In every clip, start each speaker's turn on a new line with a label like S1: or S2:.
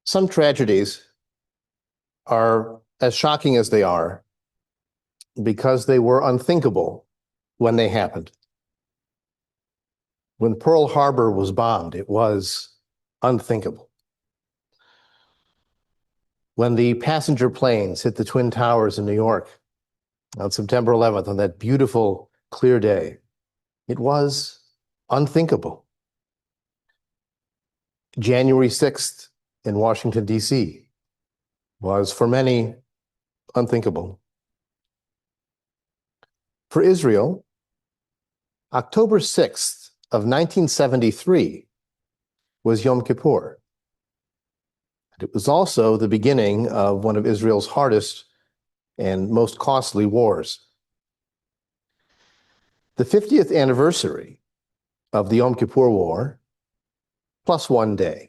S1: Some tragedies are as shocking as they are because they were unthinkable when they happened. When Pearl Harbor was bombed, it was unthinkable. When the passenger planes hit the Twin Towers in New York on September 11th, on that beautiful, clear day, it was unthinkable. January 6th in Washington, D.C. was, for many, unthinkable. For Israel, October 6th of 1973 was Yom Kippur. It was also the beginning of one of Israel's hardest and most costly wars. The 50th anniversary of the Yom Kippur War, plus one day,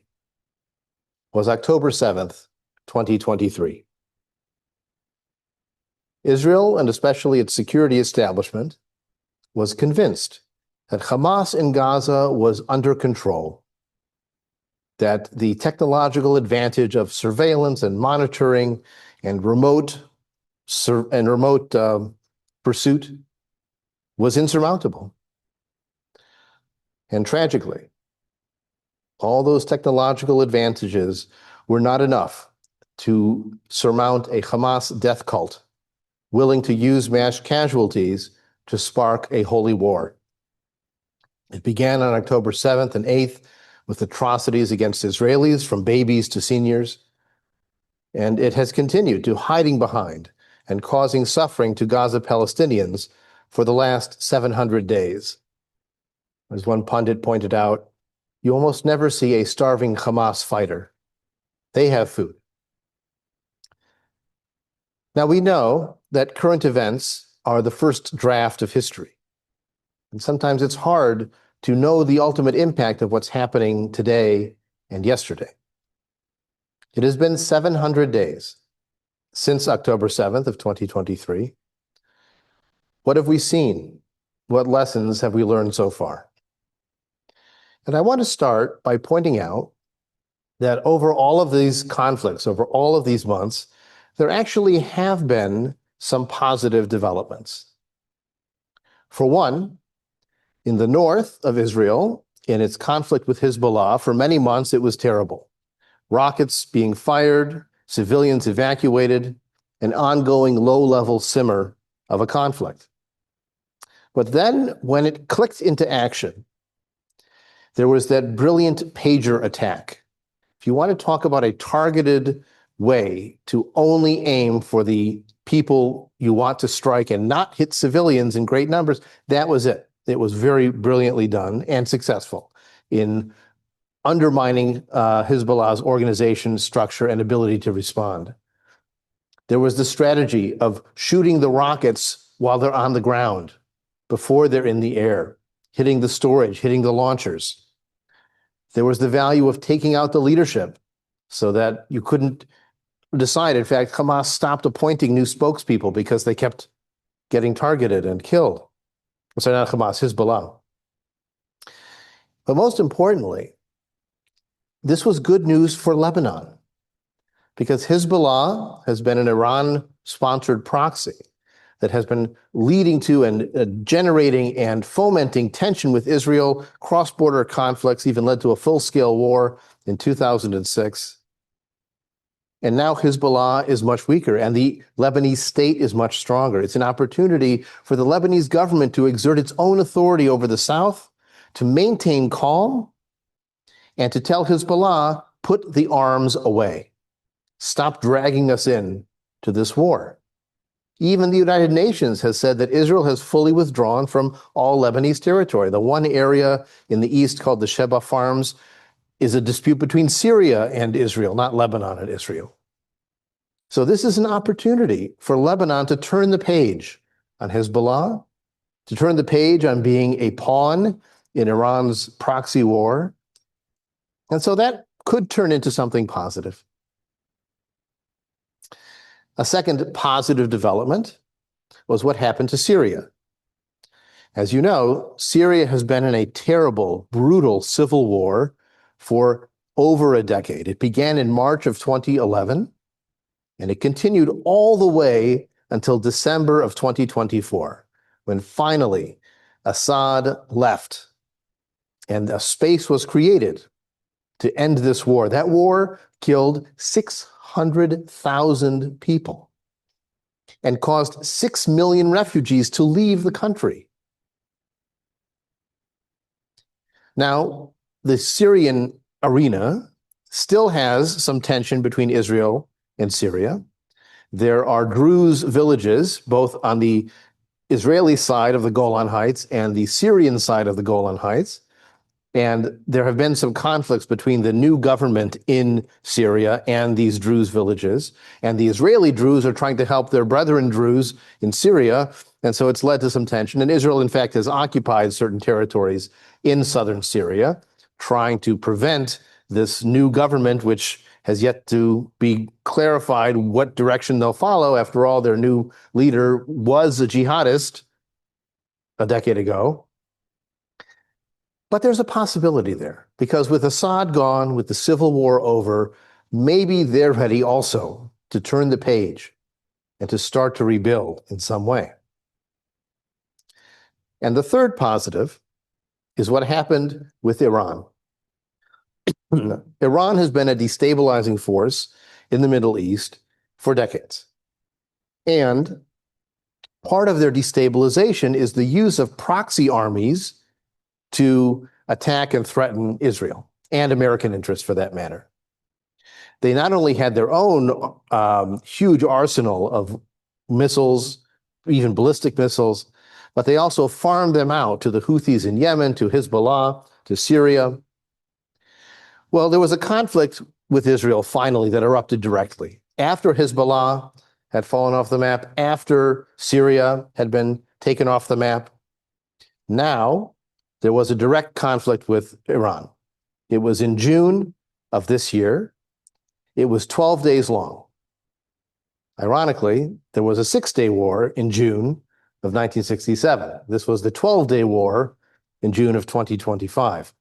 S1: was October 7th, 2023. Israel, and especially its security establishment, was convinced that Hamas in Gaza was under control, that the technological advantage of surveillance and monitoring and remote pursuit was insurmountable. And tragically, all those technological advantages were not enough to surmount a Hamas death cult willing to use mass casualties to spark a holy war. It began on October 7th and 8th with atrocities against Israelis, from babies to seniors, and it has continued to hiding behind and causing suffering to Gaza Palestinians for the last 700 days. As one pundit pointed out, you almost never see a starving Hamas fighter. They have food. Now, we know that current events are the first draft of history. And sometimes it's hard to know the ultimate impact of what's happening today and yesterday. It has been 700 days since October 7th of 2023. What have we seen? What lessons have we learned so far? And I want to start by pointing out that over all of these conflicts, over all of these months, there actually have been some positive developments. For one, in the north of Israel, in its conflict with Hezbollah, for many months it was terrible. Rockets being fired, civilians evacuated, an ongoing low-level simmer of a conflict. But then, when it clicked into action, there was that brilliant pager attack. If you want to talk about a targeted way to only aim for the people you want to strike and not hit civilians in great numbers, that was it. It was very brilliantly done and successful in undermining Hezbollah's organization, structure, and ability to respond. There was the strategy of shooting the rockets while they're on the ground, before they're in the air, hitting the storage, hitting the launchers. There was the value of taking out the leadership so that you couldn't decide. In fact, Hamas stopped appointing new spokespeople because they kept getting targeted and killed. Sorry, not Hamas, Hezbollah. But most importantly, this was good news for Lebanon, because Hezbollah has been an Iran-sponsored proxy that has been leading to and generating and fomenting tension with Israel, cross-border conflicts, even led to a full-scale war in 2006. And now Hezbollah is much weaker, and the Lebanese state is much stronger. It's an opportunity for the Lebanese government to exert its own authority over the south, to maintain calm, and to tell Hezbollah, put the arms away. Stop dragging us in to this war. Even the United Nations has said that Israel has fully withdrawn from all Lebanese territory. The one area in the east called the Sheba Farms is a dispute between Syria and Israel, not Lebanon and Israel. So this is an opportunity for Lebanon to turn the page on Hezbollah, to turn the page on being a pawn in Iran's proxy war. And so that could turn into something positive. A second positive development was what happened to Syria. As you know, Syria has been in a terrible, brutal civil war for over a decade. It began in March of 2011, and it continued all the way until December of 2024, when finally Assad left and a space was created to end this war. That war killed 600,000 people and caused 6 million refugees to leave the country. Now, the Syrian arena still has some tension between Israel and Syria. There are Druze villages, both on the Israeli side of the Golan Heights and the Syrian side of the Golan Heights. And there have been some conflicts between the new government in Syria and these Druze villages. And the Israeli Druze are trying to help their brethren Druze in Syria. And so it's led to some tension. And Israel, in fact, has occupied certain territories in southern Syria, trying to prevent this new government, which has yet to be clarified what direction they'll follow. After all, their new leader was a jihadist a decade ago. But there's a possibility there, because with Assad gone, with the civil war over, maybe they're ready also to turn the page and to start to rebuild in some way. And the third positive is what happened with Iran. Iran has been a destabilizing force in the Middle East for decades. And part of their destabilization is the use of proxy armies to attack and threaten Israel and American interests for that matter. They not only had their own huge arsenal of missiles, even ballistic missiles, but they also farmed them out to the Houthis in Yemen, to Hezbollah, to Syria. Well, there was a conflict with Israel finally that erupted directly after Hezbollah had fallen off the map, after Syria had been taken off the map. Now, there was a direct conflict with Iran. It was in June of this year. It was 12 days long. Ironically, there was a 6-day war in June of 1967. This was the 12-day war in June of 2025.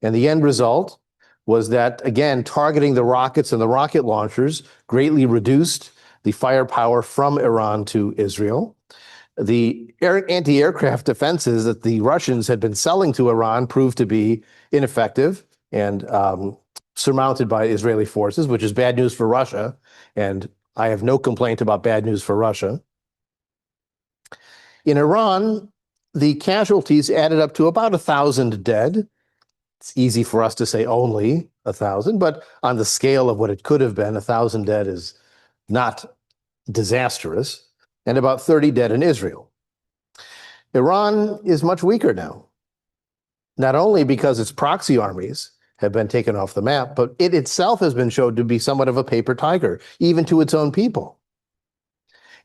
S1: And the end result was that, again, targeting the rockets and the rocket launchers greatly reduced the firepower from Iran to Israel. The anti-aircraft defenses that the Russians had been selling to Iran proved to be ineffective and surmounted by Israeli forces, which is bad news for Russia. And I have no complaint about bad news for Russia. In Iran, the casualties added up to about 1,000 dead. It's easy for us to say only 1,000, but on the scale of what it could have been, 1,000 dead is not disastrous. And about 30 dead in Israel. Iran is much weaker now, not only because its proxy armies have been taken off the map, but it itself has been shown to be somewhat of a paper tiger, even to its own people.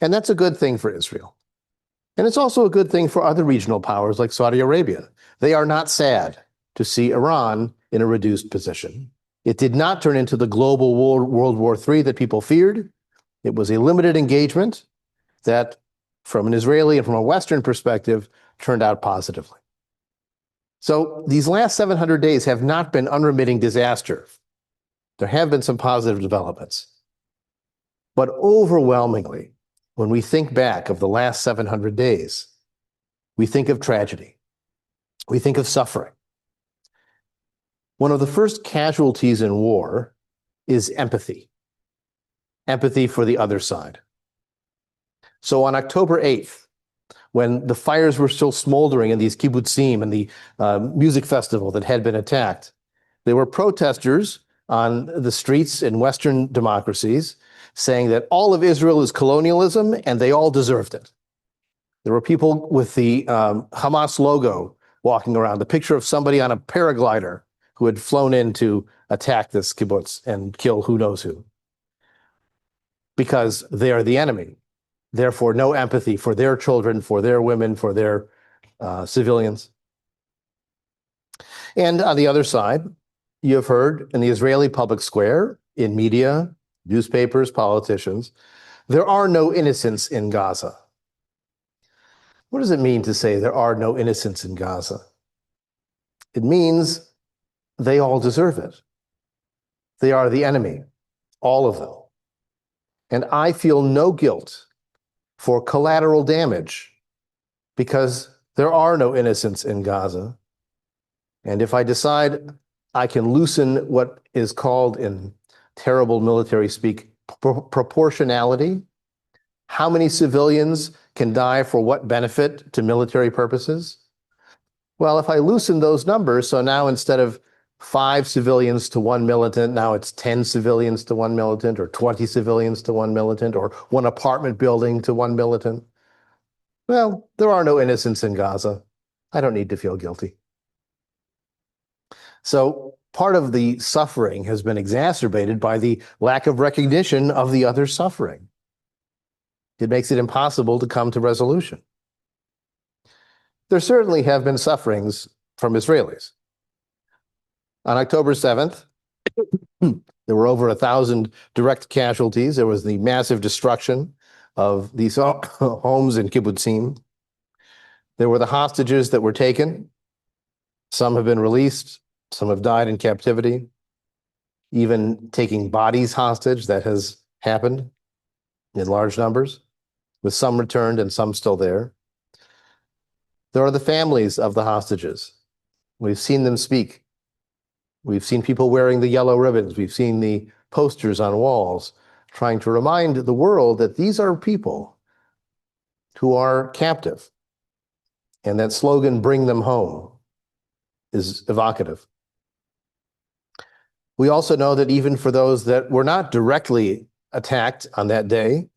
S1: And that's a good thing for Israel. And it's also a good thing for other regional powers like Saudi Arabia. They are not sad to see Iran in a reduced position. It did not turn into the global World War III that people feared. It was a limited engagement that, from an Israeli and from a Western perspective, turned out positively. So these last 700 days have not been unremitting disaster. There have been some positive developments. But overwhelmingly, when we think back of the last 700 days, we think of tragedy. We think of suffering. One of the first casualties in war is empathy. Empathy for the other side. So on October 8th, when the fires were still smoldering in these kibbutzim and the music festival that had been attacked, there were protesters on the streets in Western democracies saying that all of Israel is colonialism and they all deserved it. There were people with the Hamas logo walking around, the picture of somebody on a paraglider who had flown in to attack this kibbutz and kill who knows who, because they are the enemy. Therefore, no empathy for their children, for their women, for their civilians. And on the other side, you have heard in the Israeli public square, in media, newspapers, politicians, there are no innocents in Gaza. What does it mean to say there are no innocents in Gaza? It means they all deserve it. They are the enemy, all of them. And I feel no guilt for collateral damage because there are no innocents in Gaza. And if I decide I can loosen what is called in terrible military speak proportionality, how many civilians can die for what benefit to military purposes? Well, if I loosen those numbers, so now instead of 5 civilians to 1 militant, now it's 10 civilians to 1 militant, or 20 civilians to 1 militant, or 1 apartment building to 1 militant. Well, there are no innocents in Gaza. I don't need to feel guilty. So part of the suffering has been exacerbated by the lack of recognition of the other suffering. It makes it impossible to come to resolution. There certainly have been sufferings from Israelis. On October 7th, there were over 1,000 direct casualties. There was the massive destruction of these homes in kibbutzim. There were the hostages that were taken. Some have been released. Some have died in captivity. Even taking bodies hostage, that has happened in large numbers, with some returned and some still there. There are the families of the hostages. We've seen them speak. We've seen people wearing the yellow ribbons. We've seen the posters on walls trying to remind the world that these are people who are captive. And that slogan, "Bring them home," is evocative. We also know that even for those that were not directly attacked on that day,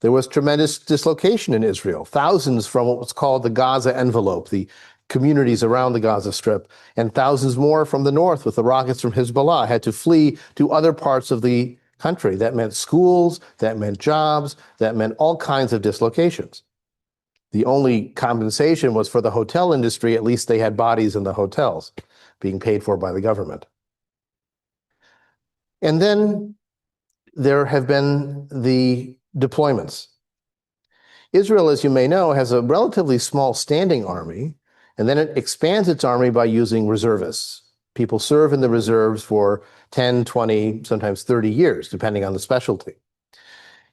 S1: there was tremendous dislocation in Israel. Thousands from what was called the Gaza envelope, the communities around the Gaza Strip, and thousands more from the north with the rockets from Hezbollah had to flee to other parts of the country. That meant schools, that meant jobs, that meant all kinds of dislocations. The only compensation was for the hotel industry. At least they had bodies in the hotels being paid for by the government. And then there have been the deployments. Israel, as you may know, has a relatively small standing army, and then it expands its army by using reservists. People serve in the reserves for 10, 20, sometimes 30 years, depending on the specialty.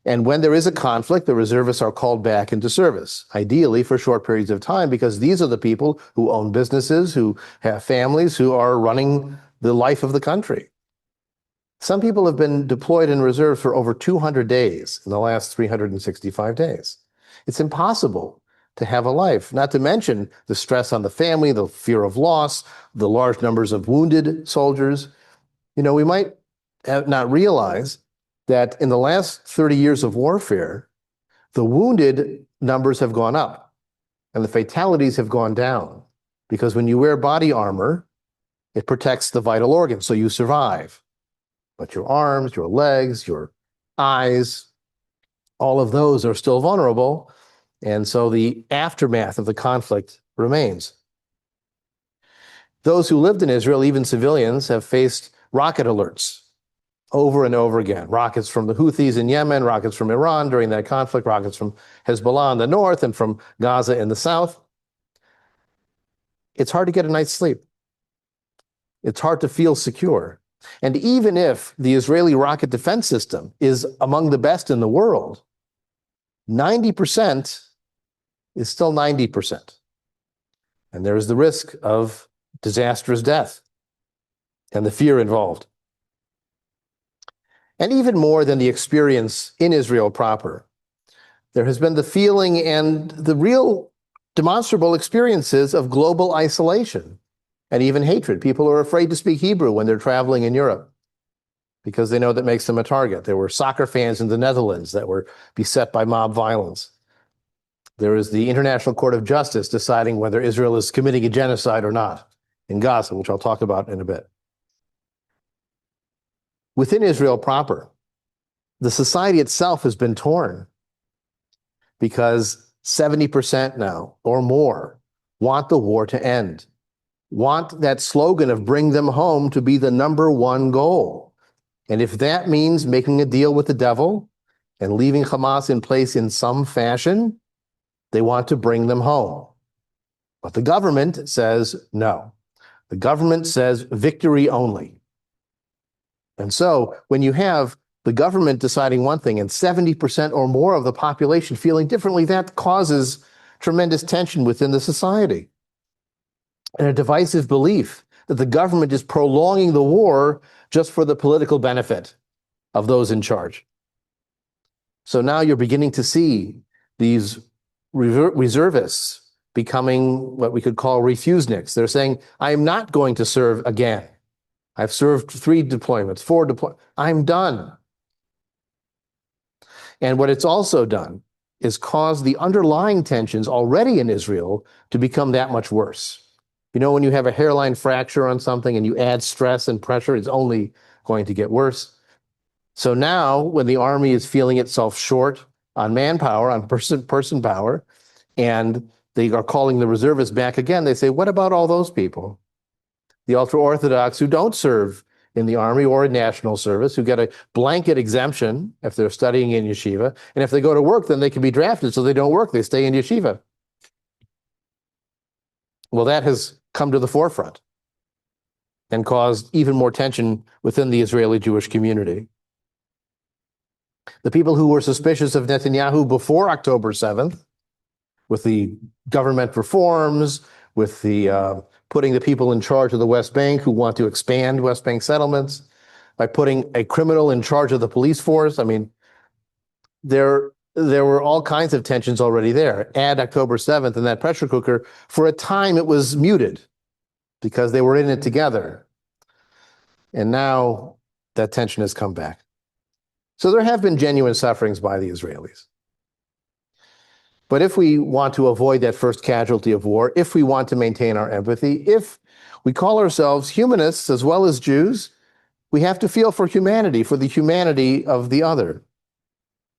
S1: And when there is a conflict, the reservists are called back into service, ideally for short periods of time, because these are the people who own businesses, who have families, who are running the life of the country. Some people have been deployed in reserve for over 200 days in the last 365 days. It's impossible to have a life, not to mention the stress on the family, the fear of loss, the large numbers of wounded soldiers. You know, we might not realize that in the last 30 years of warfare, the wounded numbers have gone up and the fatalities have gone down, because when you wear body armor, it protects the vital organs, so you survive. But your arms, your legs, your eyes, all of those are still vulnerable. And so the aftermath of the conflict remains. Those who lived in Israel, even civilians, have faced rocket alerts over and over again. Rockets from the Houthis in Yemen, rockets from Iran during that conflict, rockets from Hezbollah in the north and from Gaza in the south. It's hard to get a night's sleep. It's hard to feel secure. And even if the Israeli rocket defense system is among the best in the world, 90% is still 90%. And there is the risk of disastrous death and the fear involved. And even more than the experience in Israel proper, there has been the feeling and the real demonstrable experiences of global isolation and even hatred. People are afraid to speak Hebrew when they're traveling in Europe because they know that makes them a target. There were soccer fans in the Netherlands that were beset by mob violence. There is the International Court of Justice deciding whether Israel is committing a genocide or not in Gaza, which I'll talk about in a bit. Within Israel proper, the society itself has been torn because 70% now or more want the war to end, want that slogan of "bring them home" to be the number one goal. And if that means making a deal with the devil and leaving Hamas in place in some fashion, they want to bring them home. But the government says no. The government says victory only. And so when you have the government deciding one thing and 70% or more of the population feeling differently, that causes tremendous tension within the society and a divisive belief that the government is prolonging the war just for the political benefit of those in charge. So now you're beginning to see these reservists becoming what we could call refuseniks. They're saying, I'm not going to serve again. I've served 3 deployments, 4 deployments. I'm done. And what it's also done is caused the underlying tensions already in Israel to become that much worse. You know, when you have a hairline fracture on something and you add stress and pressure, it's only going to get worse. So now, when the army is feeling itself short on manpower, on person power, and they are calling the reservists back again, they say, what about all those people? The ultra-Orthodox who don't serve in the army or in national service, who get a blanket exemption if they're studying in yeshiva, and if they go to work, then they can be drafted, so they don't work, they stay in yeshiva. Well, that has come to the forefront and caused even more tension within the Israeli Jewish community. The people who were suspicious of Netanyahu before October 7th, with the government reforms, with the putting the people in charge of the West Bank who want to expand West Bank settlements, by putting a criminal in charge of the police force. I mean, there were all kinds of tensions already there. Add October 7th and that pressure cooker, for a time it was muted because they were in it together. And now that tension has come back. So there have been genuine sufferings by the Israelis. But if we want to avoid that first casualty of war, if we want to maintain our empathy, if we call ourselves humanists as well as Jews, we have to feel for humanity, for the humanity of the other.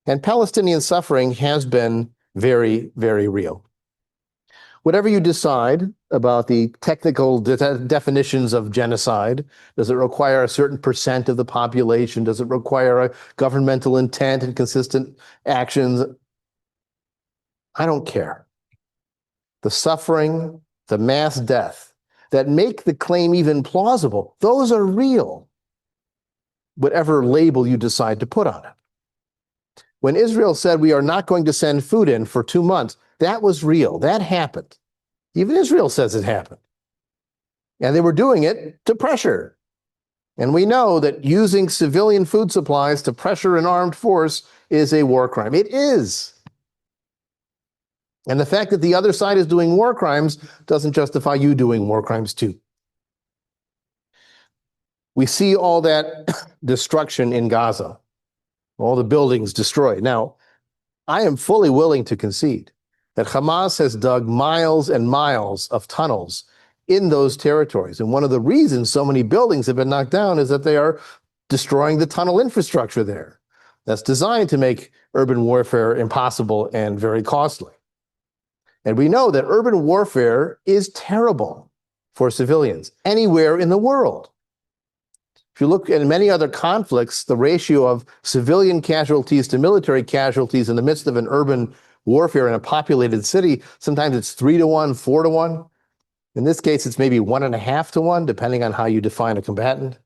S1: And Palestinian suffering has been very, very real. Whatever you decide about the technical definitions of genocide, does it require a certain percent of the population? Does it require a governmental intent and consistent actions? I don't care. The suffering, the mass death that make the claim even plausible, those are real, whatever label you decide to put on it. When Israel said we are not going to send food in for 2 months, that was real. That happened. Even Israel says it happened. And they were doing it to pressure. And we know that using civilian food supplies to pressure an armed force is a war crime. It is. And the fact that the other side is doing war crimes doesn't justify you doing war crimes too. We see all that destruction in Gaza, all the buildings destroyed. Now, I am fully willing to concede that Hamas has dug miles and miles of tunnels in those territories. And one of the reasons so many buildings have been knocked down is that they are destroying the tunnel infrastructure there. That's designed to make urban warfare impossible and very costly. And we know that urban warfare is terrible for civilians anywhere in the world. If you look at many other conflicts, the ratio of civilian casualties to military casualties in the midst of an urban warfare in a populated city, sometimes it's 3 to 1, 4 to 1. In this case, it's maybe 1.5 to 1, depending on how you define a combatant.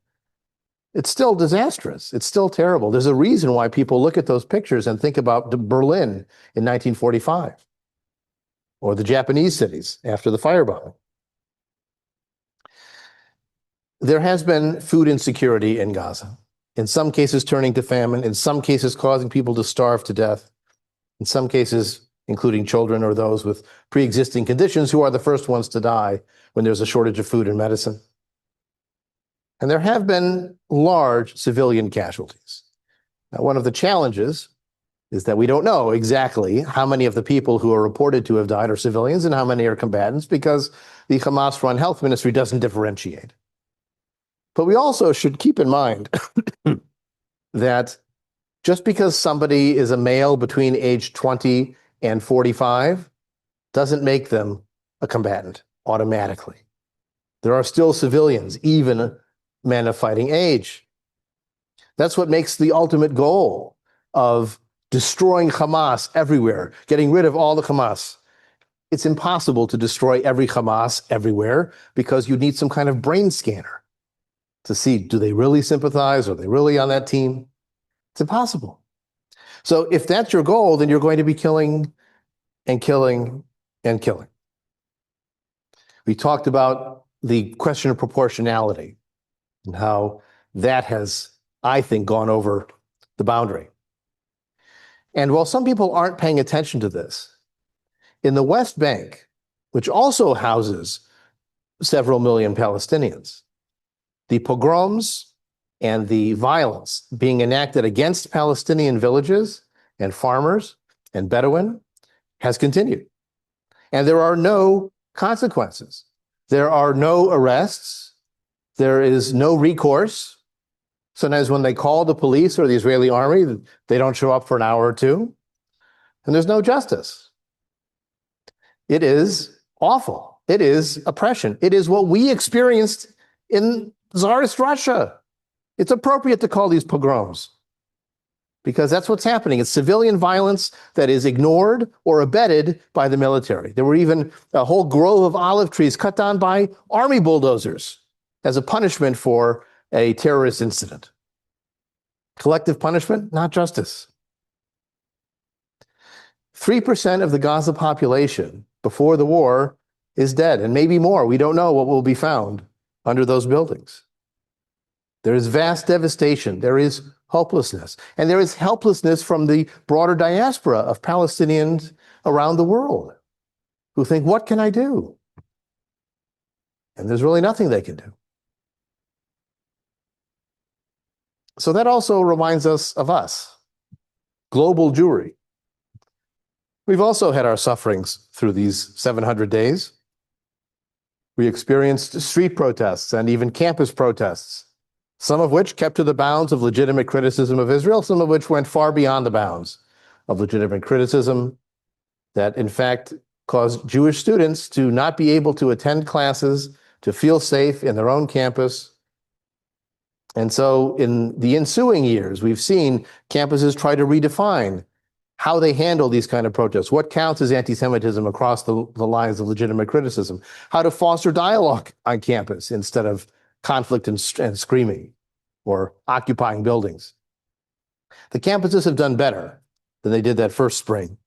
S1: It's still disastrous. It's still terrible. There's a reason why people look at those pictures and think about Berlin in 1945 or the Japanese cities after the firebombing. There has been food insecurity in Gaza, in some cases turning to famine, in some cases causing people to starve to death, in some cases including children or those with pre-existing conditions who are the first ones to die when there's a shortage of food and medicine. And there have been large civilian casualties. Now, one of the challenges is that we don't know exactly how many of the people who are reported to have died are civilians and how many are combatants, because the Hamas-run health ministry doesn't differentiate. But we also should keep in mind that just because somebody is a male between age 20 and 45 doesn't make them a combatant automatically. There are still civilians, even men of fighting age. That's what makes the ultimate goal of destroying Hamas everywhere, getting rid of all the Hamas. It's impossible to destroy every Hamas everywhere because you need some kind of brain scanner. to see, do they really sympathize? Are they really on that team? It's impossible. So if that's your goal, then you're going to be killing and killing and killing. We talked about the question of proportionality and how that has, I think, gone over the boundary. And while some people aren't paying attention to this, in the West Bank, which also houses several million Palestinians, the pogroms and the violence being enacted against Palestinian villages and farmers and Bedouin has continued. And there are no consequences. There are no arrests. There is no recourse. Sometimes when they call the police or the Israeli army, they don't show up for an hour or two. And there's no justice. It is awful. It is oppression. It is what we experienced in Tsarist Russia. It's appropriate to call these pogroms because that's what's happening. It's civilian violence that is ignored or abetted by the military. There were even a whole grove of olive trees cut down by army bulldozers as a punishment for a terrorist incident. Collective punishment, not justice. 3% of the Gaza population before the war is dead, and maybe more. We don't know what will be found under those buildings. There is vast devastation. There is hopelessness. And there is helplessness from the broader diaspora of Palestinians around the world who think, what can I do? And there's really nothing they can do. So that also reminds us of us, global Jewry. We've also had our sufferings through these 700 days. We experienced street protests and even campus protests, some of which kept to the bounds of legitimate criticism of Israel, some of which went far beyond the bounds of legitimate criticism that, in fact, caused Jewish students to not be able to attend classes, to feel safe in their own campus. And so in the ensuing years, we've seen campuses try to redefine how they handle these kind of protests, what counts as anti-Semitism across the lines of legitimate criticism, how to foster dialogue on campus instead of conflict and screaming or occupying buildings. The campuses have done better than they did that first spring,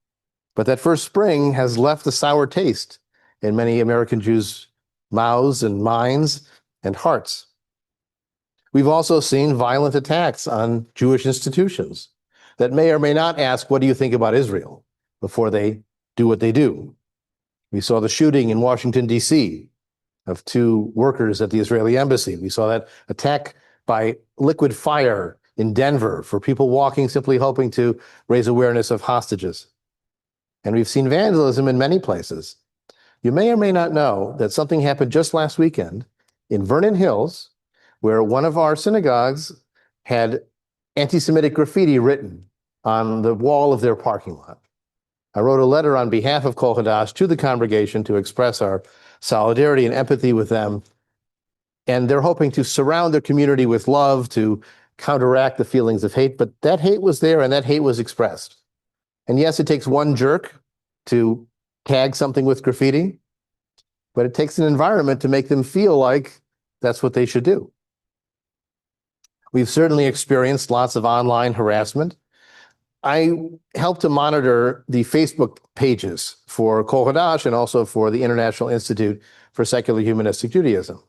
S1: but that first spring has left a sour taste in many American Jews' mouths and minds and hearts. We've also seen violent attacks on Jewish institutions that may or may not ask, what do you think about Israel, before they do what they do. We saw the shooting in Washington, D.C. of 2 workers at the Israeli embassy. We saw that attack by liquid fire in Denver for people walking, simply hoping to raise awareness of hostages. And we've seen vandalism in many places. You may or may not know that something happened just last weekend in Vernon Hills, where one of our synagogues had anti-Semitic graffiti written on the wall of their parking lot. I wrote a letter on behalf of Kol Hadash to the congregation to express our solidarity and empathy with them. And they're hoping to surround their community with love to counteract the feelings of hate. But that hate was there and that hate was expressed. And yes, it takes one jerk to tag something with graffiti, but it takes an environment to make them feel like that's what they should do. We've certainly experienced lots of online harassment. I helped to monitor the Facebook pages for Kol Hadash and also for the International Institute for Secular Humanistic Judaism.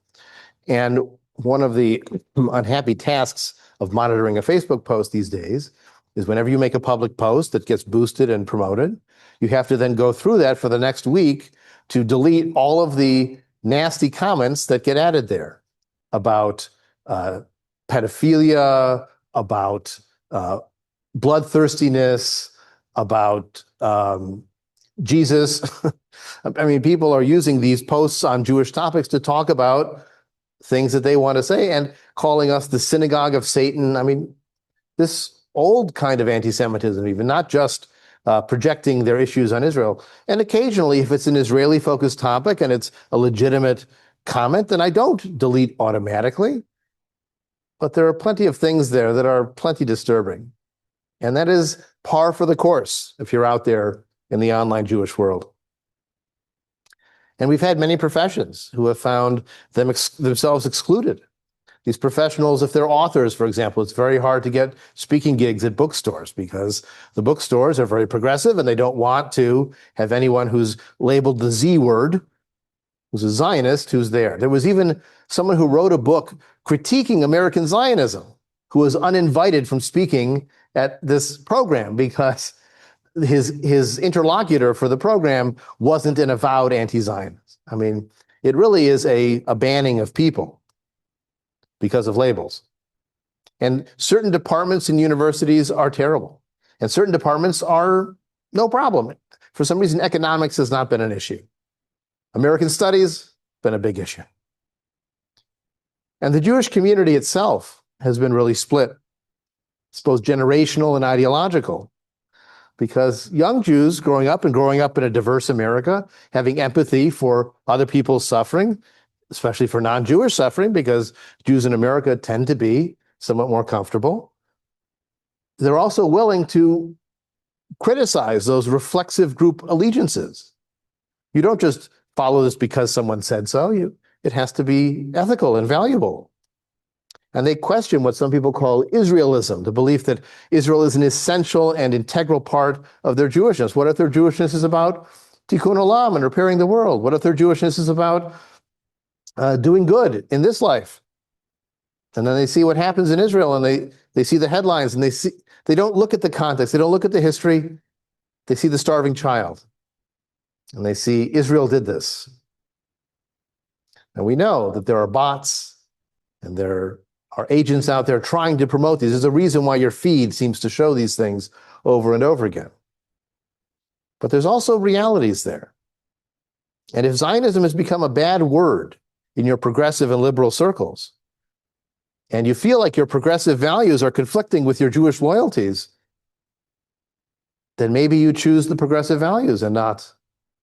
S1: And one of the unhappy tasks of monitoring a Facebook post these days is whenever you make a public post that gets boosted and promoted, you have to then go through that for the next week to delete all of the nasty comments that get added there about pedophilia, about bloodthirstiness, about Jesus. I mean, people are using these posts on Jewish topics to talk about things that they want to say and calling us the synagogue of Satan. I mean, this old kind of anti-Semitism, even not just projecting their issues on Israel. And occasionally, if it's an Israeli-focused topic and it's a legitimate comment, then I don't delete automatically. But there are plenty of things there that are plenty disturbing. And that is par for the course if you're out there in the online Jewish world. And we've had many professions who have found themselves excluded. These professionals, if they're authors, for example, it's very hard to get speaking gigs at bookstores because the bookstores are very progressive and they don't want to have anyone who's labeled the Z word, who's a Zionist, who's there. There was even someone who wrote a book critiquing American Zionism who was uninvited from speaking at this program because his interlocutor for the program wasn't an avowed anti-Zionist. I mean, it really is a banning of people because of labels. And certain departments in universities are terrible. And certain departments are no problem. For some reason, economics has not been an issue. American studies, been a big issue. And the Jewish community itself has been really split. It's both generational and ideological. Because young Jews growing up in a diverse America, having empathy for other people's suffering, especially for non-Jewish suffering, because Jews in America tend to be somewhat more comfortable. They're also willing to criticize those reflexive group allegiances. You don't just follow this because someone said so. It has to be ethical and valuable. And they question what some people call Israelism, the belief that Israel is an essential and integral part of their Jewishness. What if their Jewishness is about tikkun olam and repairing the world? What if their Jewishness is about doing good in this life? And then they see what happens in Israel, and they see the headlines, and they don't look at the context, they don't look at the history. They see the starving child, and they see Israel did this. And we know that there are bots, and there are agents out there trying to promote these. There's a reason why your feed seems to show these things over and over again. But there's also realities there. And if Zionism has become a bad word in your progressive and liberal circles, and you feel like your progressive values are conflicting with your Jewish loyalties, then maybe you choose the progressive values and not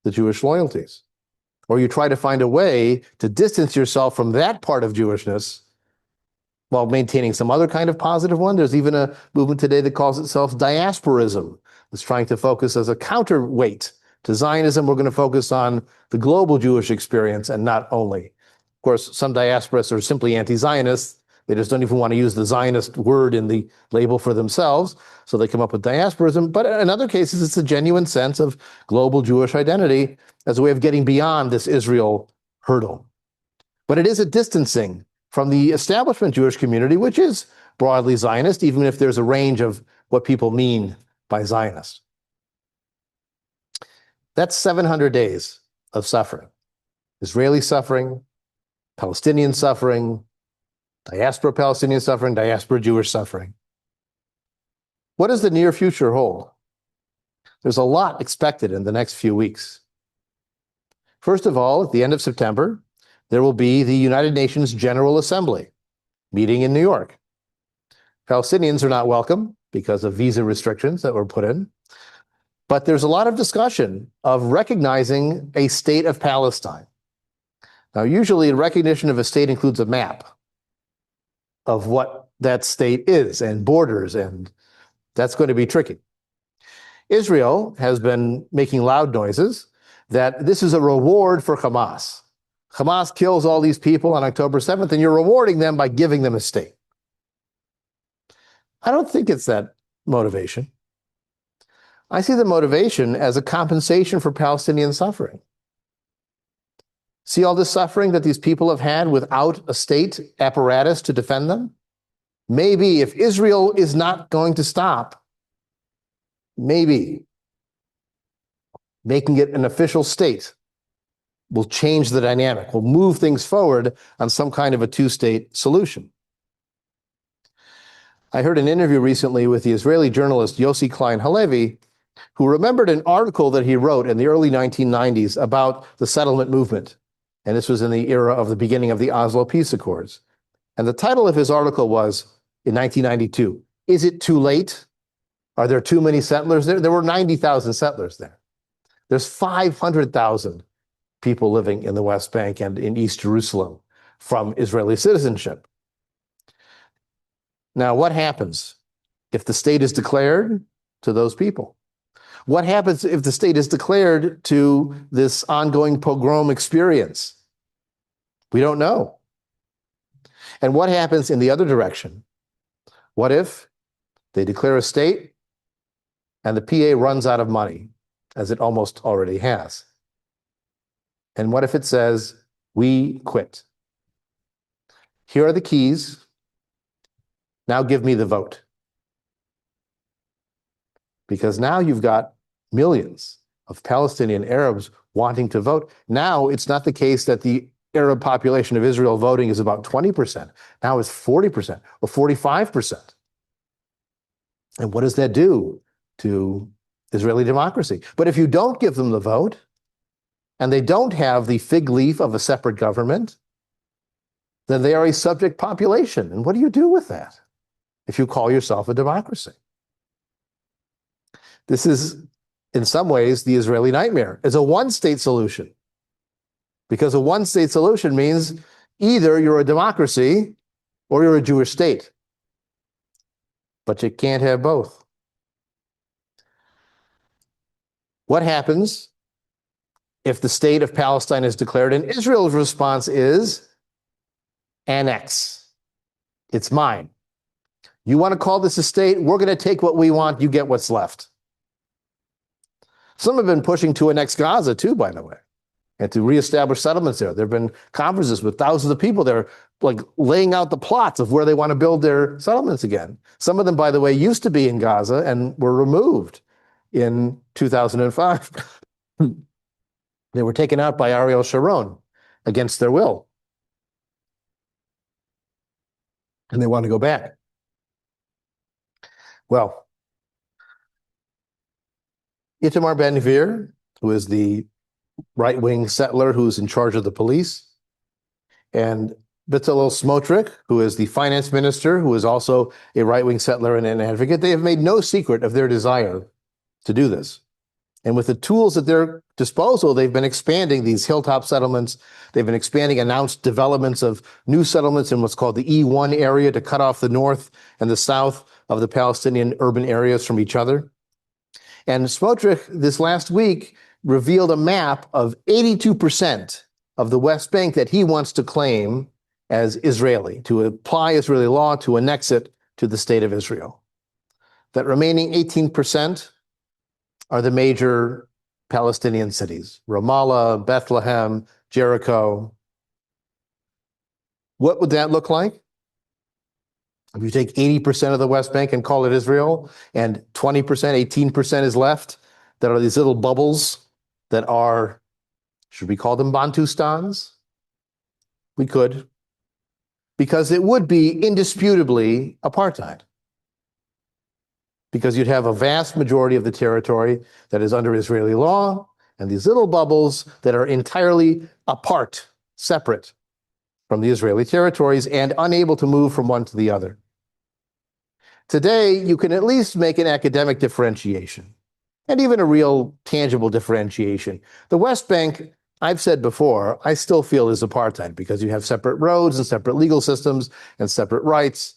S1: the Jewish loyalties. Or you try to find a way to distance yourself from that part of Jewishness while maintaining some other kind of positive one. There's even a movement today that calls itself diasporism. It's trying to focus as a counterweight to Zionism. We're going to focus on the global Jewish experience and not only. Of course, some diasporists are simply anti-Zionists. They just don't even want to use the Zionist word in the label for themselves, so they come up with diasporism. But in other cases, it's a genuine sense of global Jewish identity as a way of getting beyond this Israel hurdle. But it is a distancing from the establishment Jewish community, which is broadly Zionist, even if there's a range of what people mean by Zionist. That's 700 days of suffering. Israeli suffering, Palestinian suffering, diaspora Palestinian suffering, diaspora Jewish suffering. What does the near future hold? There's a lot expected in the next few weeks. First of all, at the end of September, there will be the United Nations General Assembly meeting in New York. Palestinians are not welcome because of visa restrictions that were put in, but there's a lot of discussion of recognizing a state of Palestine. Now, usually recognition of a state includes a map of what that state is and borders, and that's going to be tricky. Israel has been making loud noises that this is a reward for Hamas. Hamas kills all these people on October 7th, and you're rewarding them by giving them a state. I don't think it's that motivation. I see the motivation as a compensation for Palestinian suffering. See all this suffering that these people have had without a state apparatus to defend them? Maybe if Israel is not going to stop, maybe making it an official state will change the dynamic, will move things forward on some kind of a two-state solution. I heard an interview recently with the Israeli journalist Yossi Klein Halevi, who remembered an article that he wrote in the early 1990s about the settlement movement. And this was in the era of the beginning of the Oslo Peace Accords. And the title of his article was, in 1992, "Is it too late? Are there too many settlers there?" There were 90,000 settlers there. There's 500,000 people living in the West Bank and in East Jerusalem from Israeli citizenship. Now, what happens if the state is declared to those people? What happens if the state is declared to this ongoing pogrom experience? We don't know. And what happens in the other direction? What if they declare a state and the PA runs out of money, as it almost already has? And what if it says, we quit? Here are the keys. Now give me the vote. Because now you've got millions of Palestinian Arabs wanting to vote. Now it's not the case that the Arab population of Israel voting is about 20%. Now it's 40% or 45%. And what does that do to Israeli democracy? But if you don't give them the vote, and they don't have the fig leaf of a separate government, then they are a subject population. And what do you do with that if you call yourself a democracy? This is, in some ways, the Israeli nightmare. It's a one-state solution. Because a one-state solution means either you're a democracy or you're a Jewish state. But you can't have both. What happens if the state of Palestine is declared and Israel's response is annex? It's mine. You want to call this a state? We're going to take what we want. You get what's left. Some have been pushing to annex Gaza too, by the way, and to reestablish settlements there. There have been conferences with thousands of people there, like laying out the plots of where they want to build their settlements again. Some of them, by the way, used to be in Gaza and were removed in 2005. They were taken out by Ariel Sharon against their will. And they want to go back. Well, Itamar Ben-Gvir, who is the right-wing settler who's in charge of the police, and Bezalel Smotrich, who is the finance minister, who is also a right-wing settler and an advocate, they have made no secret of their desire to do this. And with the tools at their disposal, they've been expanding these hilltop settlements. They've been expanding announced developments of new settlements in what's called the E1 area to cut off the north and the south of the Palestinian urban areas from each other. And Smotrich this last week revealed a map of 82% of the West Bank that he wants to claim as Israeli, to apply Israeli law, to annex it to the state of Israel. That remaining 18% are the major Palestinian cities: Ramallah, Bethlehem, Jericho. What would that look like? If you take 80% of the West Bank and call it Israel, and 20%, 18% is left, that are these little bubbles that are, should we call them Bantustans? We could, because it would be indisputably apartheid. Because you'd have a vast majority of the territory that is under Israeli law, and these little bubbles that are entirely apart, separate from the Israeli territories and unable to move from one to the other. Today, you can at least make an academic differentiation, and even a real tangible differentiation. The West Bank, I've said before, I still feel is apartheid because you have separate roads and separate legal systems and separate rights,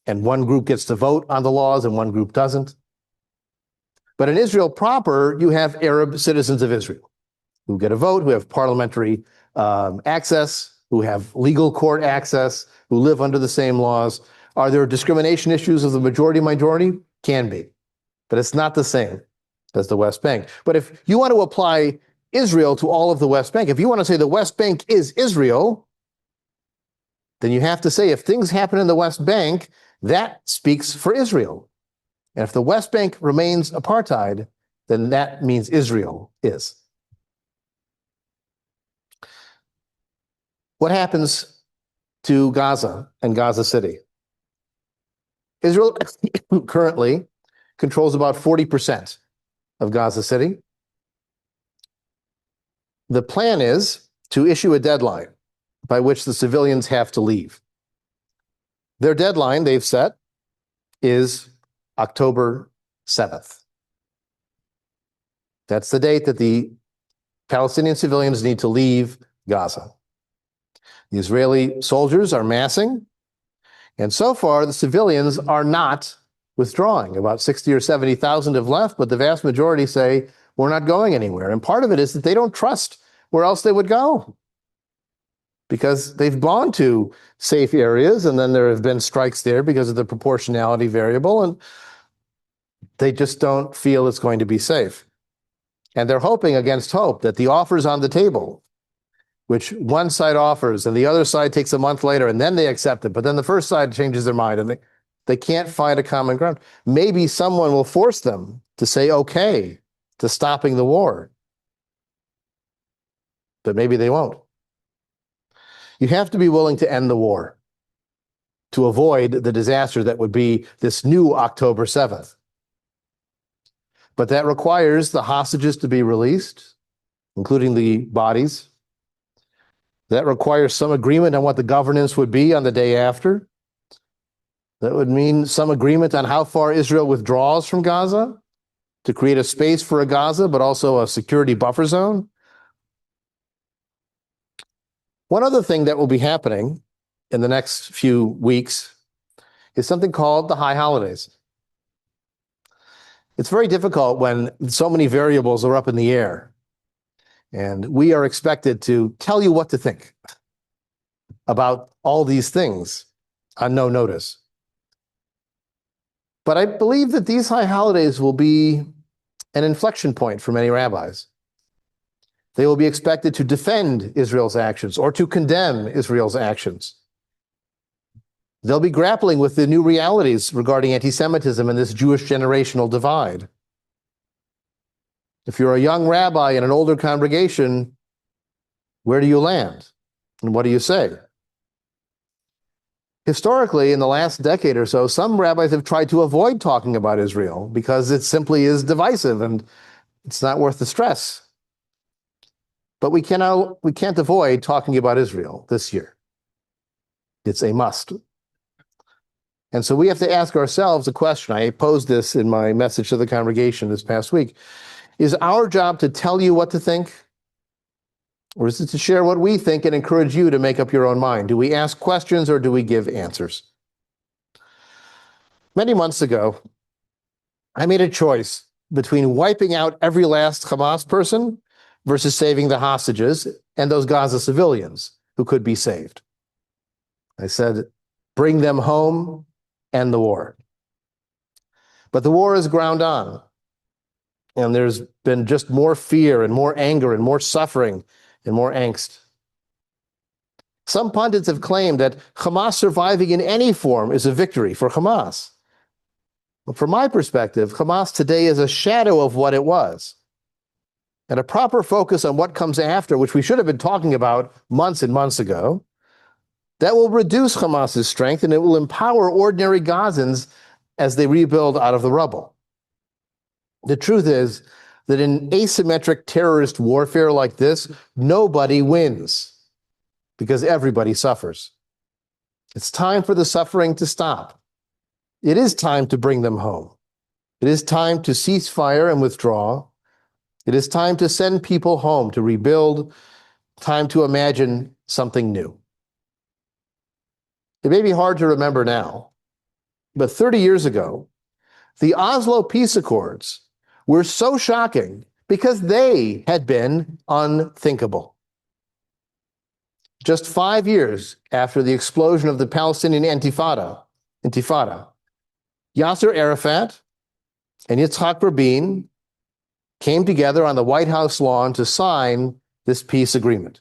S1: and one group gets to vote on the laws and one group doesn't. But in Israel proper, you have Arab citizens of Israel who get a vote, who have parliamentary access, who have legal court access, who live under the same laws. Are there discrimination issues of the majority-minority? Can be. But it's not the same as the West Bank. But if you want to apply Israel to all of the West Bank, if you want to say the West Bank is Israel, then you have to say if things happen in the West Bank, that speaks for Israel. And if the West Bank remains apartheid, then that means Israel is. What happens to Gaza and Gaza City? Israel currently controls about 40% of Gaza City. The plan is to issue a deadline by which the civilians have to leave. Their deadline, they've set, is October 7th. That's the date that the Palestinian civilians need to leave Gaza. The Israeli soldiers are massing, and so far the civilians are not withdrawing. About 60 or 70,000 have left, but the vast majority say, we're not going anywhere. And part of it is that they don't trust where else they would go. because they've gone to safe areas, and then there have been strikes there because of the proportionality variable, and they just don't feel it's going to be safe. And they're hoping against hope that the offers on the table, which one side offers and the other side takes a month later and then they accept it, but then the first side changes their mind and they can't find a common ground. Maybe someone will force them to say okay to stopping the war, but maybe they won't. You have to be willing to end the war to avoid the disaster that would be this new October 7th. But that requires the hostages to be released, including the bodies. That requires some agreement on what the governance would be on the day after. That would mean some agreement on how far Israel withdraws from Gaza to create a space for a Gaza, but also a security buffer zone. One other thing that will be happening in the next few weeks is something called the high holidays. It's very difficult when so many variables are up in the air, and we are expected to tell you what to think about all these things on no notice. But I believe that these high holidays will be an inflection point for many rabbis. They will be expected to defend Israel's actions or to condemn Israel's actions. They'll be grappling with the new realities regarding anti-Semitism and this Jewish generational divide. If you're a young rabbi in an older congregation, where do you land? And what do you say? Historically, in the last decade or so, some rabbis have tried to avoid talking about Israel because it simply is divisive and it's not worth the stress. But we can't avoid talking about Israel this year. It's a must. And so we have to ask ourselves a question. I posed this in my message to the congregation this past week. Is our job to tell you what to think? Or is it to share what we think and encourage you to make up your own mind? Do we ask questions or do we give answers? Many months ago, I made a choice between wiping out every last Hamas person versus saving the hostages and those Gaza civilians who could be saved. I said, bring them home, end the war. But the war is ground on. And there's been just more fear and more anger and more suffering and more angst. Some pundits have claimed that Hamas surviving in any form is a victory for Hamas. But from my perspective, Hamas today is a shadow of what it was. And a proper focus on what comes after, which we should have been talking about months and months ago, that will reduce Hamas's strength and it will empower ordinary Gazans as they rebuild out of the rubble. The truth is that in asymmetric terrorist warfare like this, nobody wins because everybody suffers. It's time for the suffering to stop. It is time to bring them home. It is time to cease fire and withdraw. It is time to send people home to rebuild, time to imagine something new. It may be hard to remember now, but 30 years ago, the Oslo Peace Accords were so shocking because they had been unthinkable. Just 5 years after the explosion of the Palestinian Intifada, Yasser Arafat and Yitzhak Rabin came together on the White House lawn to sign this peace agreement.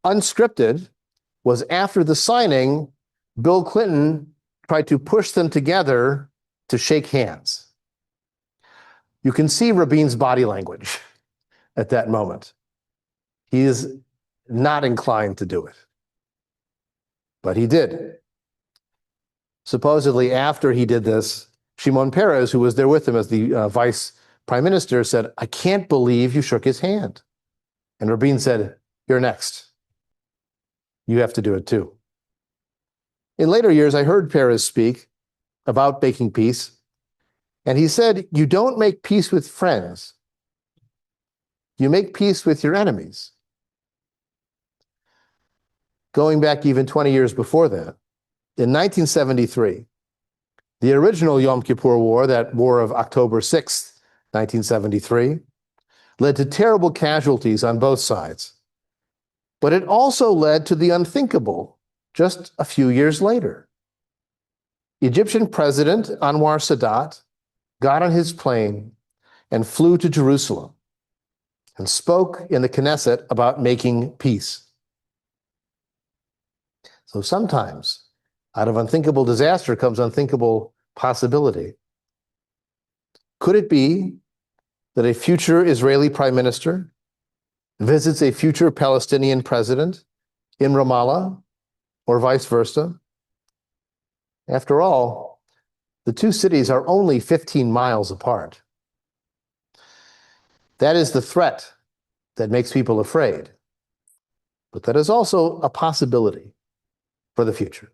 S1: Unscripted was after the signing, Bill Clinton tried to push them together to shake hands. You can see Rabin's body language at that moment. He is not inclined to do it. But he did. Supposedly after he did this, Shimon Peres, who was there with him as the vice prime minister, said, "I can't believe you shook his hand." And Rabin said, "You're next. You have to do it too." In later years, I heard Peres speak about making peace. And he said, you don't make peace with friends. You make peace with your enemies. Going back even 20 years before that, in 1973, the original Yom Kippur War, that war of October 6th, 1973, led to terrible casualties on both sides. But it also led to the unthinkable just a few years later. Egyptian President Anwar Sadat got on his plane and flew to Jerusalem and spoke in the Knesset about making peace. So sometimes out of unthinkable disaster comes unthinkable possibility. Could it be that a future Israeli prime minister visits a future Palestinian president in Ramallah or vice versa? After all, the two cities are only 15 miles apart. That is the threat that makes people afraid. But that is also a possibility for the future.